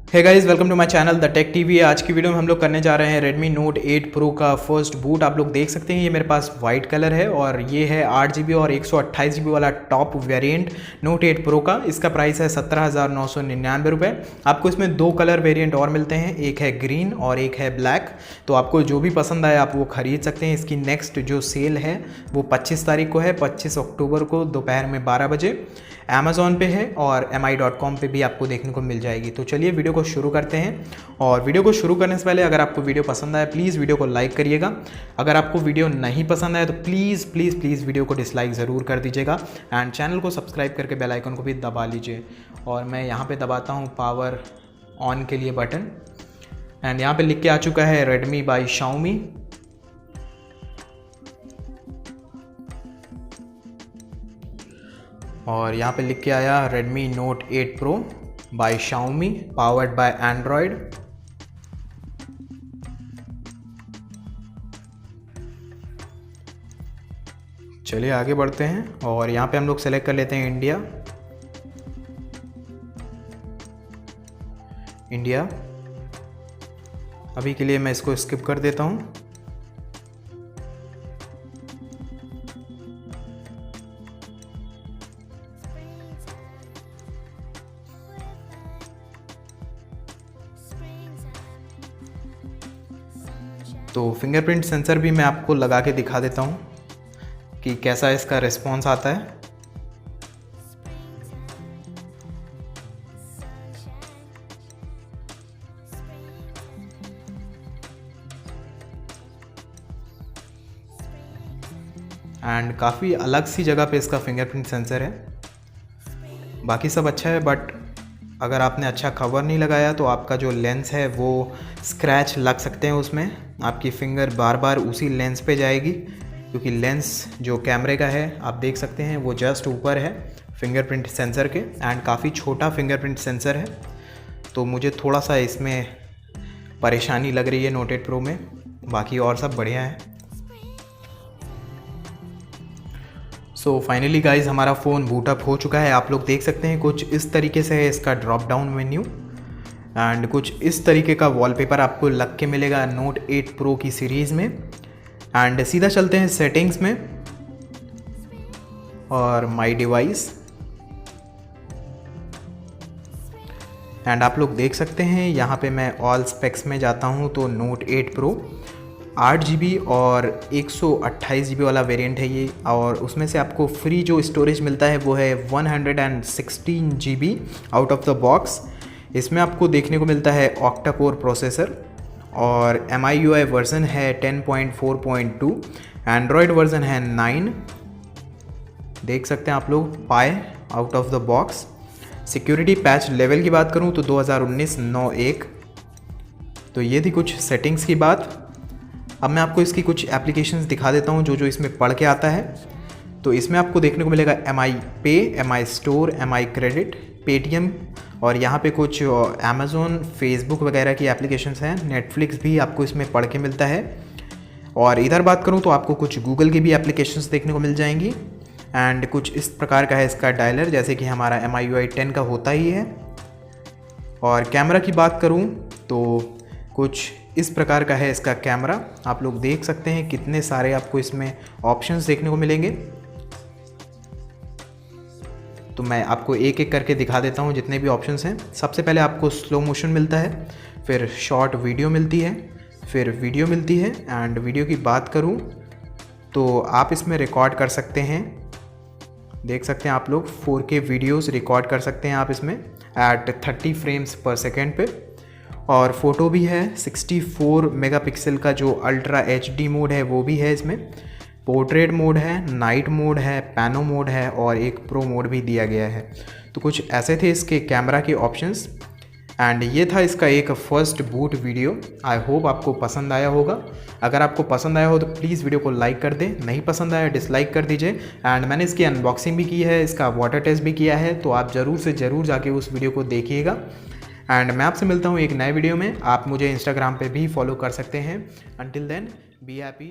Hey guys, welcome to my channel the tech TV. आज की video में हम लोग करने जा रहे हैं Redmi Note 8 Pro का फर्स्ट बूट। आप लोग देख सकते हैं ये मेरे पास वाइट कलर है और ये है 8GB और 128GB वाला टॉप वेरिएंट Note 8 Pro का। इसका प्राइस है 17,999 रुपये। आपको इसमें दो कलर वेरिएंट और मिलते हैं, एक है ग्रीन और एक है ब्लैक। तो आपको जो भी पसंद आए आप वो ख़रीद सकते हैं। इसकी नेक्स्ट जो सेल है वो 25 तारीख को है, 25 अक्टूबर को दोपहर में 12 बजे अमेज़ॉन पे है और mi.com पे भी आपको देखने को मिल जाएगी। तो चलिए वीडियो को शुरू करते हैं। और वीडियो को शुरू करने से पहले अगर आपको वीडियो पसंद आए प्लीज़ वीडियो को लाइक करिएगा। अगर आपको वीडियो नहीं पसंद आए तो प्लीज़ प्लीज़ प्लीज़ वीडियो को डिसलाइक ज़रूर कर दीजिएगा एंड चैनल को सब्सक्राइब करके बेल आइकन को भी दबा लीजिए। और मैं यहाँ पर दबाता हूँ पावर ऑन के लिए बटन एंड यहाँ पर लिख के आ चुका है Redmi बाई Xiaomi। और यहाँ पे लिख के आया Redmi Note 8 Pro by Xiaomi powered by Android। चलिए आगे बढ़ते हैं और यहाँ पे हम लोग सेलेक्ट कर लेते हैं इंडिया। अभी के लिए मैं इसको स्किप कर देता हूँ। तो फिंगरप्रिंट सेंसर भी मैं आपको लगा के दिखा देता हूँ कि कैसा इसका रिस्पॉन्स आता है। एंड काफ़ी अलग सी जगह पे इसका फिंगरप्रिंट सेंसर है। बाकी सब अच्छा है बट अगर आपने अच्छा कवर नहीं लगाया तो आपका जो लेंस है वो स्क्रैच लग सकते हैं। उसमें आपकी फिंगर बार बार उसी लेंस पे जाएगी क्योंकि लेंस जो कैमरे का है आप देख सकते हैं वो जस्ट ऊपर है फिंगरप्रिंट सेंसर के एंड काफ़ी छोटा फिंगरप्रिंट सेंसर है। तो मुझे थोड़ा सा इसमें परेशानी लग रही है Note 8 Pro में। बाकी और सब बढ़िया है। सो फाइनली गाइज हमारा फ़ोन बूट अप हो चुका है। आप लोग देख सकते हैं कुछ इस तरीके से है इसका ड्रॉप डाउन मेन्यू एंड कुछ इस तरीके का वॉलपेपर आपको लग के मिलेगा Note 8 Pro की सीरीज़ में। एंड सीधा चलते हैं सेटिंग्स में और माई डिवाइस एंड आप लोग देख सकते हैं यहाँ पे मैं ऑल स्पेक्स में जाता हूँ तो Note 8 Pro 8GB और 128GB वाला वेरिएंट है ये। और उसमें से आपको फ्री जो स्टोरेज मिलता है वो है 116GB out of the box. इसमें आपको देखने को मिलता है ऑक्टा कोर प्रोसेसर और MIUI वर्जन है 10.4.2, एंड्रॉयड वर्जन है 9। देख सकते हैं आप लोग पाए out of the box. Security patch level की बात करूं तो 2019-9.1। तो ये थी कुछ सेटिंग्स की बात। अब मैं आपको इसकी कुछ एप्लीकेशंस दिखा देता हूँ जो इसमें पढ़ के आता है। तो इसमें आपको देखने को मिलेगा MI पे, MI store, MI credit, Paytm और यहाँ पे कुछ अमेज़ॉन, फेसबुक वगैरह की एप्लीकेशंस हैं। नेटफ्लिक्स भी आपको इसमें पढ़ के मिलता है। और इधर बात करूँ तो आपको कुछ गूगल की भी एप्लीकेशंस देखने को मिल जाएंगी। एंड कुछ इस प्रकार का है इसका डायलर, जैसे कि हमारा MIUI 10 का होता ही है। और कैमरा की बात करूँ तो कुछ इस प्रकार का है इसका कैमरा। आप लोग देख सकते हैं कितने सारे आपको इसमें ऑप्शंस देखने को मिलेंगे। तो मैं आपको एक एक करके दिखा देता हूँ जितने भी ऑप्शंस हैं। सबसे पहले आपको स्लो मोशन मिलता है, फिर शॉर्ट वीडियो मिलती है, फिर वीडियो मिलती है। एंड वीडियो की बात करूँ तो आप इसमें रिकॉर्ड कर सकते हैं। देख सकते हैं आप लोग 4K वीडियोस रिकॉर्ड कर सकते हैं आप इसमें एट 30 फ्रेम्स पर सेकेंड पे। और फ़ोटो भी है, 64 मेगापिक्सल का जो अल्ट्रा HD मोड है वो भी है इसमें। पोर्ट्रेट मोड है, नाइट मोड है, पैनो मोड है और एक प्रो मोड भी दिया गया है। तो कुछ ऐसे थे इसके कैमरा के ऑप्शंस। एंड ये था इसका एक first boot video. I hope आपको पसंद आया होगा। अगर आपको पसंद आया हो तो प्लीज़ वीडियो को लाइक कर दें, नहीं पसंद आया डिसलाइक कर दीजिए। एंड मैंने इसकी अनबॉक्सिंग भी की है, इसका वाटर टेस्ट भी किया है, तो आप ज़रूर से ज़रूर जाके उस वीडियो को देखिएगा। एंड मैं आपसे मिलता हूँ एक नए वीडियो में। आप मुझे इंस्टाग्राम पे भी फॉलो कर सकते हैं। Until then be happy.